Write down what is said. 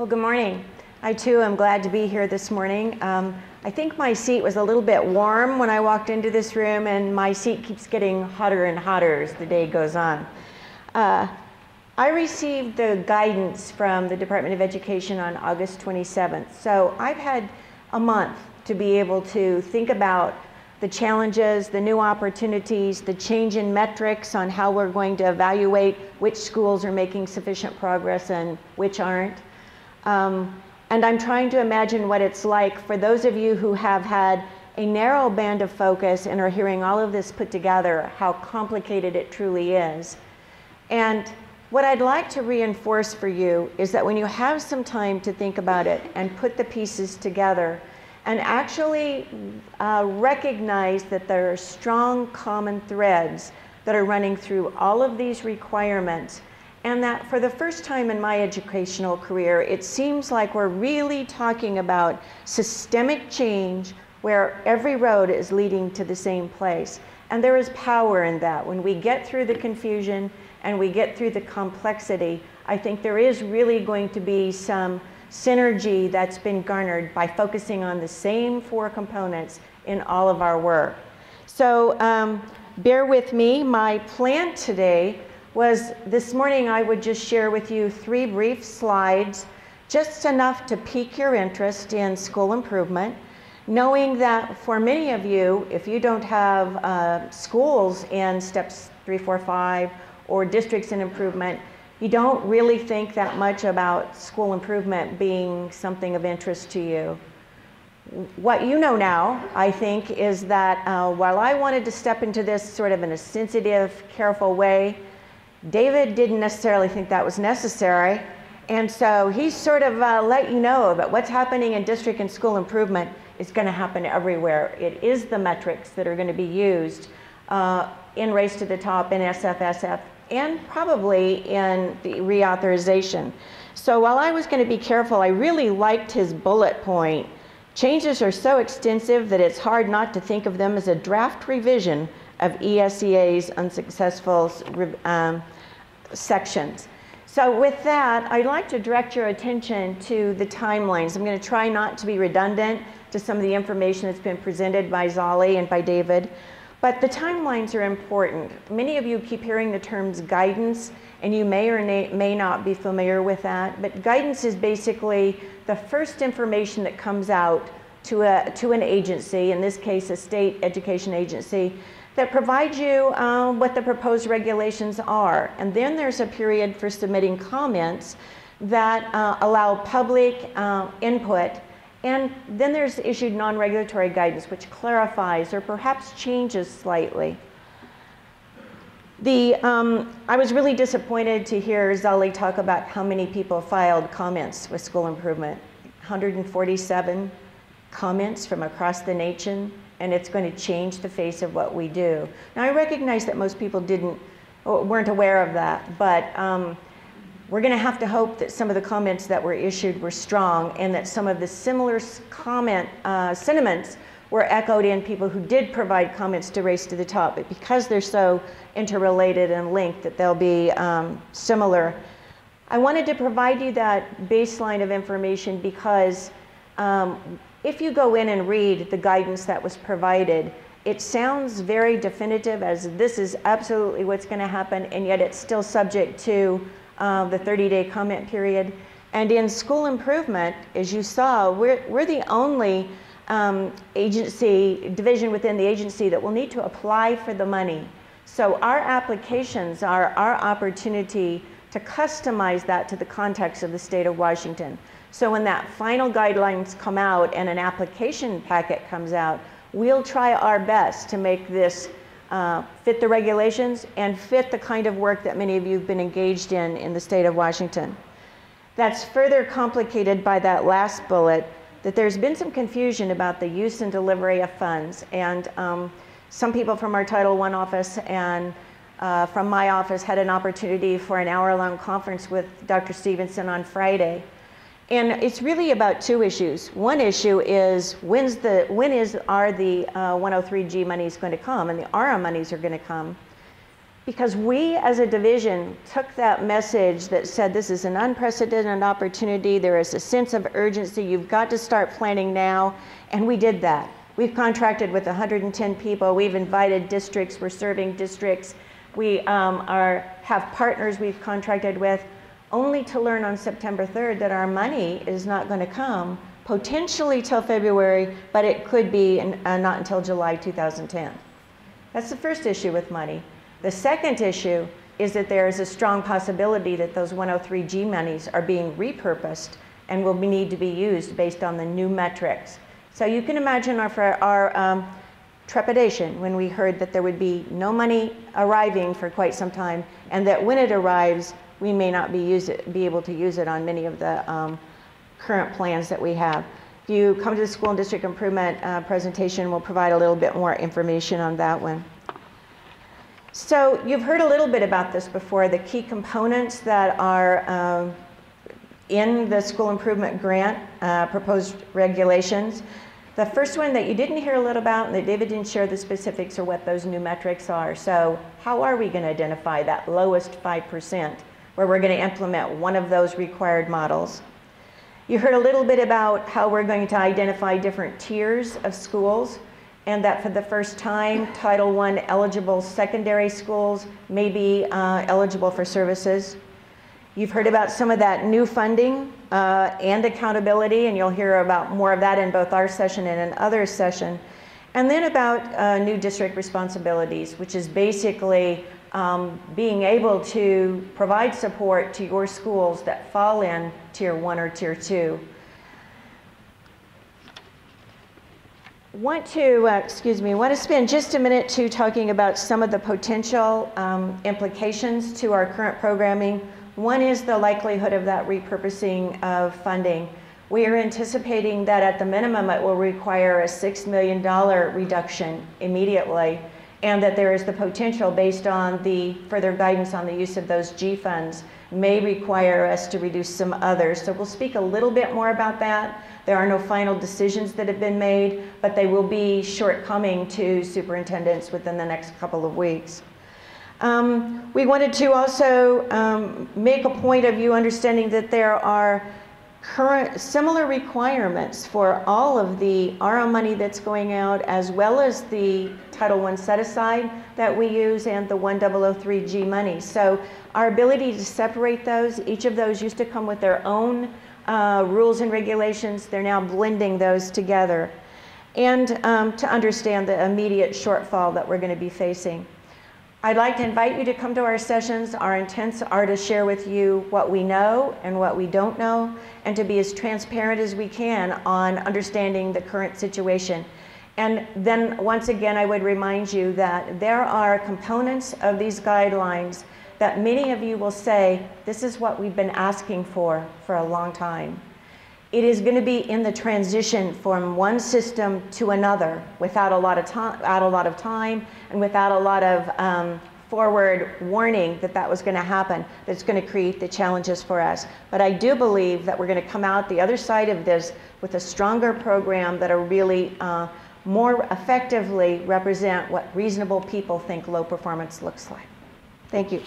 Well, good morning. I too am glad to be here this morning. I think my seat was a little bit warm when I walked into this room, and my seat keeps getting hotter and hotter as the day goes on. I received the guidance from the Department of Education on August 27th, so I've had a month to be able to think about the challenges, the new opportunities, the change in metrics on how we're going to evaluate which schools are making sufficient progress and which aren't. And I'm trying to imagine what it's like for those of you who have had a narrow band of focus and are hearing all of this put together, how complicated it truly is. And what I'd like to reinforce for you is that when you have some time to think about it and put the pieces together and actually recognize that there are strong common threads that are running through all of these requirements, and that for the first time in my educational career, it seems like we're really talking about systemic change where every road is leading to the same place. And there is power in that. When we get through the confusion and we get through the complexity, I think there is really going to be some synergy that's been garnered by focusing on the same four components in all of our work. So bear with me. My plan today was this morning I would just share with you 3 brief slides, just enough to pique your interest in school improvement, knowing that for many of you, if you don't have schools in steps 3, 4, 5, or districts in improvement, you don't really think that much about school improvement being something of interest to you. What you know now, I think, is that while I wanted to step into this sort of in a sensitive, careful way, David didn't necessarily think that was necessary, and so he sort of let you know that what's happening in district and school improvement is going to happen everywhere. It is the metrics that are going to be used in Race to the Top, in SFSF, and probably in the reauthorization. So while I was going to be careful, I really liked his bullet point. Changes are so extensive that it's hard not to think of them as a draft revision of ESEA's unsuccessful sections. So with that, I'd like to direct your attention to the timelines. I'm going to try not to be redundant to some of the information that's been presented by Zali and by David, but the timelines are important. Many of you keep hearing the terms guidance, and you may or may not be familiar with that, but guidance is basically the first information that comes out to an agency, in this case a state education agency, that provides you what the proposed regulations are. And then there's a period for submitting comments that allow public input. And then there's issued non-regulatory guidance, which clarifies or perhaps changes slightly. I was really disappointed to hear Zali talk about how many people filed comments with school improvement. 147 comments from across the nation, and it's going to change the face of what we do. Now, I recognize that most people weren't aware of that, but we're going to have to hope that some of the comments that were issued were strong, and that some of the similar sentiments were echoed in people who did provide comments to Race to the Top. But because they're so interrelated and linked, that they'll be similar. I wanted to provide you that baseline of information because if you go in and read the guidance that was provided, it sounds very definitive, as this is absolutely what's going to happen, and yet it's still subject to the 30-day comment period. And in school improvement, as you saw, we're the only division within the agency that will need to apply for the money. So our applications are our opportunity to customize that to the context of the state of Washington. So when that final guidelines come out and an application packet comes out, we'll try our best to make this fit the regulations and fit the kind of work that many of you have been engaged in the state of Washington. That's further complicated by that last bullet, that there's been some confusion about the use and delivery of funds. And some people from our Title I office and from my office had an opportunity for an hour-long conference with Dr. Stevenson on Friday. And it's really about 2 issues. One issue is when are the 103G monies going to come, and the ARA monies are going to come. Because we as a division took that message that said this is an unprecedented opportunity, there is a sense of urgency, you've got to start planning now, and we did that. We've contracted with 110 people, we've invited districts, we're serving districts, we have partners we've contracted with, only to learn on September 3rd that our money is not going to come potentially till February, but it could be not until July 2010. That's the first issue with money. The second issue is that there is a strong possibility that those 103G monies are being repurposed and will need to be used based on the new metrics. So you can imagine our trepidation when we heard that there would be no money arriving for quite some time, and that when it arrives, we may not be able to use it on many of the current plans that we have. If you come to the school and district improvement presentation, we'll provide a little bit more information on that one. So you've heard a little bit about this before, the key components that are in the school improvement grant proposed regulations. The first one that you didn't hear a little about and that David didn't share the specifics are what those new metrics are. So how are we going to identify that lowest 5% where we're going to implement one of those required models? You heard a little bit about how we're going to identify different tiers of schools, and that for the first time, Title I eligible secondary schools may be eligible for services. You've heard about some of that new funding and accountability, and you'll hear about more of that in both our session and in other session. And then about new district responsibilities, which is basically being able to provide support to your schools that fall in Tier 1 or Tier 2. Want to spend just a minute to talking about some of the potential implications to our current programming. One is the likelihood of that repurposing of funding. We are anticipating that at the minimum it will require a $6 million reduction immediately, and that there is the potential, based on the further guidance on the use of those G funds, may require us to reduce some others. So we'll speak a little bit more about that. There are no final decisions that have been made, but they will be shortcoming to superintendents within the next couple of weeks. We wanted to also make a point of you understanding that there are current similar requirements for all of the ARA money that's going out, as well as the Title I set-aside that we use and the 1003G money. So our ability to separate those, each of those used to come with their own rules and regulations. They're now blending those together. And to understand the immediate shortfall that we're going to be facing. I'd like to invite you to come to our sessions. Our intents are to share with you what we know and what we don't know, and to be as transparent as we can on understanding the current situation. And then once again, I would remind you that there are components of these guidelines that many of you will say, this is what we've been asking for a long time. It is going to be in the transition from one system to another without a lot of time and without a lot of forward warning that that was going to happen. That's going to create the challenges for us. But I do believe that we're going to come out the other side of this with a stronger program that'll really more effectively represent what reasonable people think low performance looks like. Thank you.